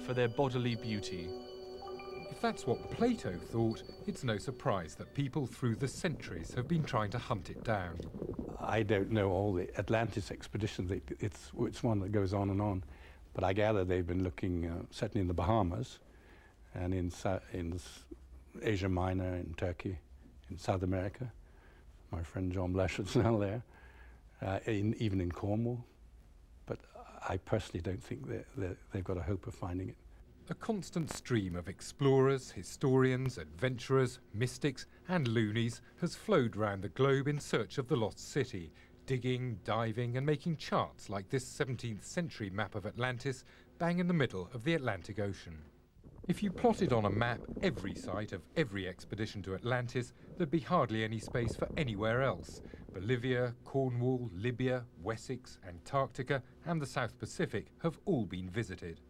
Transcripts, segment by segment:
for their bodily beauty. If that's what Plato thought, it's no surprise that people through the centuries have been trying to hunt it down. I don't know all the Atlantis expeditions. It's one that goes on and on. But I gather they've been looking certainly in the Bahamas and in Asia Minor, in Turkey, in South America. My friend John Blasher's now there, even in Cornwall. But I personally don't think they've got a hope of finding it. A constant stream of explorers, historians, adventurers, mystics and loonies has flowed round the globe in search of the lost city, digging, diving and making charts like this 17th century map of Atlantis bang in the middle of the Atlantic Ocean. If you plotted on a map every site of every expedition to Atlantis, there'd be hardly any space for anywhere else. Bolivia, Cornwall, Libya, Wessex, Antarctica and the South Pacific have all been visited.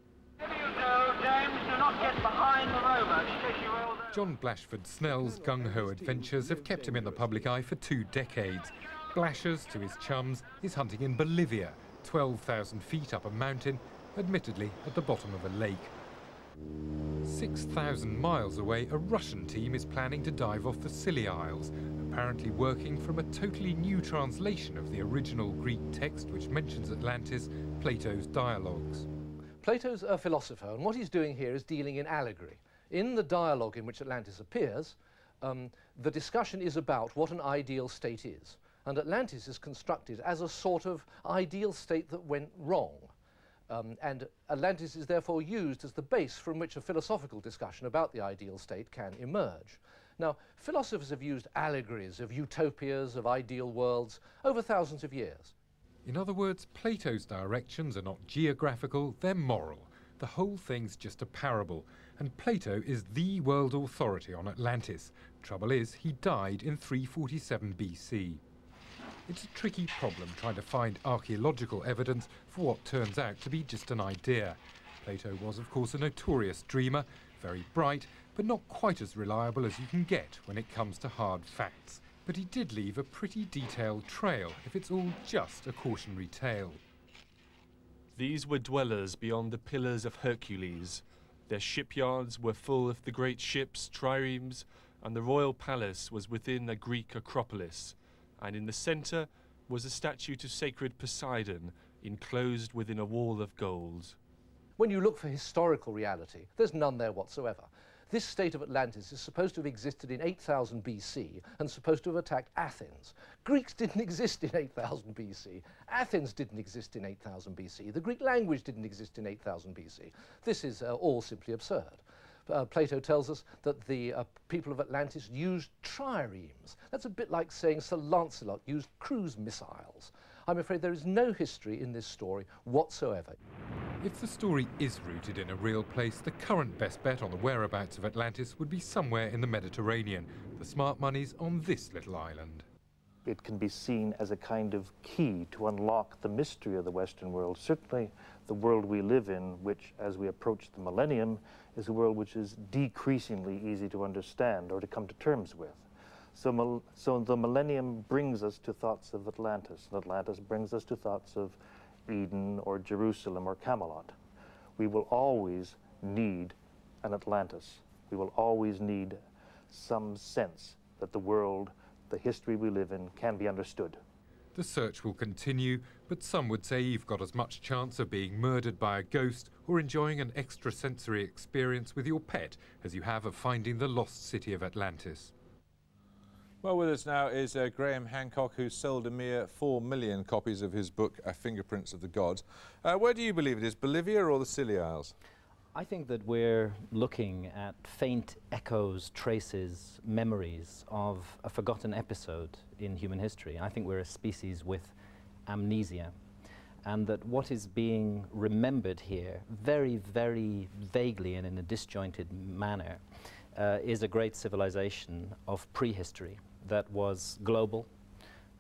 James, do not get behind the rover. John Blashford Snell's gung-ho adventures have kept him in the public eye for 2 decades. Blashers, to his chums, is hunting in Bolivia, 12,000 feet up a mountain, admittedly at the bottom of a lake. 6,000 miles away, a Russian team is planning to dive off the Scilly Isles, apparently working from a totally new translation of the original Greek text which mentions Atlantis, Plato's dialogues. Plato's a philosopher, and what he's doing here is dealing in allegory. In the dialogue in which Atlantis appears, the discussion is about what an ideal state is. And Atlantis is constructed as a sort of ideal state that went wrong. And Atlantis is therefore used as the base from which a philosophical discussion about the ideal state can emerge. Now, philosophers have used allegories of utopias, of ideal worlds, over thousands of years. In other words, Plato's directions are not geographical, they're moral. The whole thing's just a parable, and Plato is the world authority on Atlantis. Trouble is, he died in 347 BC. It's a tricky problem trying to find archaeological evidence for what turns out to be just an idea. Plato was, of course, a notorious dreamer, very bright, but not quite as reliable as you can get when it comes to hard facts. But he did leave a pretty detailed trail, if it's all just a cautionary tale. These were dwellers beyond the Pillars of Hercules. Their shipyards were full of the great ships, triremes, and the royal palace was within a Greek acropolis. And in the centre was a statue to sacred Poseidon, enclosed within a wall of gold. When you look for historical reality, there's none there whatsoever. This state of Atlantis is supposed to have existed in 8000 BC and supposed to have attacked Athens. Greeks didn't exist in 8000 BC. Athens didn't exist in 8000 BC. The Greek language didn't exist in 8000 BC. This is all simply absurd. Plato tells us that the people of Atlantis used triremes. That's a bit like saying Sir Lancelot used cruise missiles. I'm afraid there is no history in this story whatsoever. If the story is rooted in a real place, the current best bet on the whereabouts of Atlantis would be somewhere in the Mediterranean. The smart money's on this little island. It can be seen as a kind of key to unlock the mystery of the Western world. Certainly the world we live in, which as we approach the millennium, is a world which is decreasingly easy to understand or to come to terms with. So the millennium brings us to thoughts of Atlantis, and Atlantis brings us to thoughts of Eden or Jerusalem or Camelot. We will always need an Atlantis. We will always need some sense that the world, the history we live in, can be understood. The search will continue, but some would say you've got as much chance of being murdered by a ghost or enjoying an extrasensory experience with your pet as you have of finding the lost city of Atlantis. Well, with us now is Graham Hancock, who sold a mere 4 million copies of his book, Fingerprints of the Gods. Where do you believe it is, Bolivia or the Scilly Isles? I think that we're looking at faint echoes, traces, memories of a forgotten episode in human history. I think we're a species with amnesia, and that what is being remembered here very, very vaguely and in a disjointed manner is a great civilization of prehistory that was global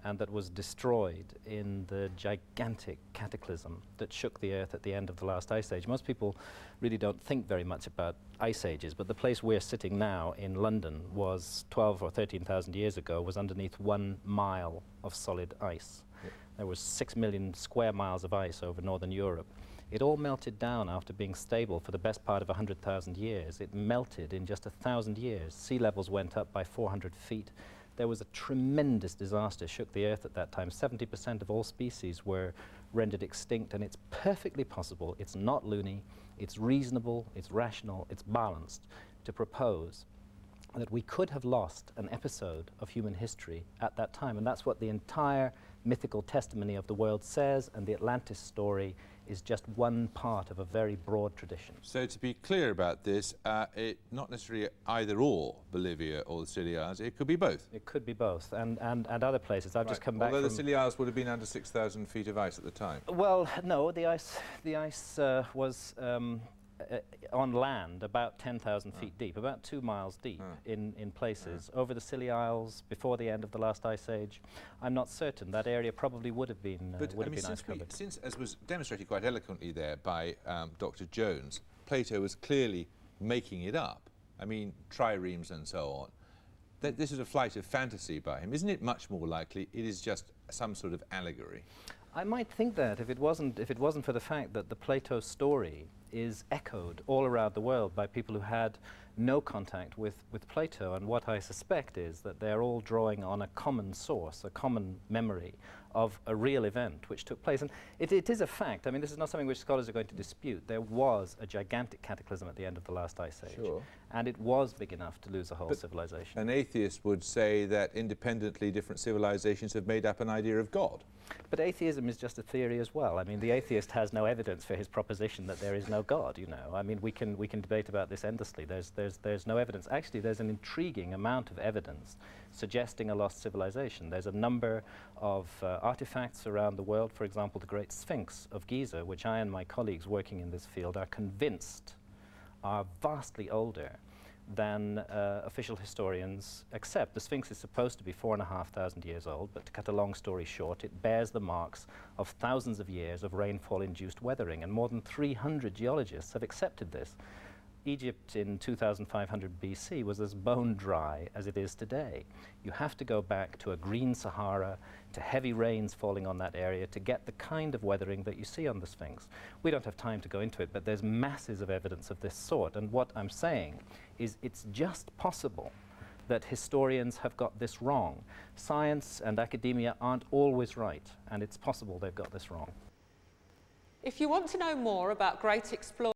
and that was destroyed in the gigantic cataclysm that shook the earth at the end of the last ice age. Most people really don't think very much about ice ages, but the place we're sitting now in London was 12 or 13,000 years ago, was underneath 1 mile of solid ice. There was 6 million square miles of ice over northern Europe. It all melted down after being stable for the best part of 100,000 years. It melted in just 1,000 years. Sea levels went up by 400 feet. There was a tremendous disaster, shook the Earth at that time. 70% of all species were rendered extinct, and it's perfectly possible, it's not loony, it's reasonable, it's rational, it's balanced, to propose that we could have lost an episode of human history at that time. And that's what the entire mythical testimony of the world says, and the Atlantis story is just one part of a very broad tradition. So to be clear about this, it not necessarily either or, Bolivia or the Scilly Isles, it could be both. It could be both, and other places. I've just come back Although from... the Scilly Isles would have been under 6,000 feet of ice at the time. Well, no, the ice was on land about 10,000 feet deep, about 2 miles deep in places. Over the Scilly Isles, before the end of the last ice age, I'm not certain. That area probably would have been ice covered. Since, as was demonstrated quite eloquently there by Dr. Jones, Plato was clearly making it up. I mean, triremes and so on. This is a flight of fantasy by him. Isn't it much more likely it is just some sort of allegory? I might think that if it wasn't for the fact that the Plato story is echoed all around the world by people who had no contact with Plato, and what I suspect is that they're all drawing on a common source, a common memory of a real event which took place. And it is a fact. I mean, this is not something which scholars are going to dispute. There was a gigantic cataclysm at the end of the last ice age. Sure. And it was big enough to lose a whole civilization. An atheist would say that independently different civilizations have made up an idea of God. But atheism is just a theory as well. I mean, the atheist has no evidence for his proposition that there is no God, you know. I mean, we can debate about this endlessly. There's no evidence. Actually, there's an intriguing amount of evidence suggesting a lost civilization. There's a number of artifacts around the world, for example, the Great Sphinx of Giza, which I and my colleagues working in this field are convinced are vastly older than official historians accept. The Sphinx is supposed to be 4,500 years old, but to cut a long story short, it bears the marks of thousands of years of rainfall-induced weathering, and more than 300 geologists have accepted this. Egypt in 2500 BC was as bone dry as it is today. You have to go back to a green Sahara, to heavy rains falling on that area to get the kind of weathering that you see on the Sphinx. We don't have time to go into it, but there's masses of evidence of this sort. And what I'm saying is it's just possible that historians have got this wrong. Science and academia aren't always right, and it's possible they've got this wrong. If you want to know more about great explorers,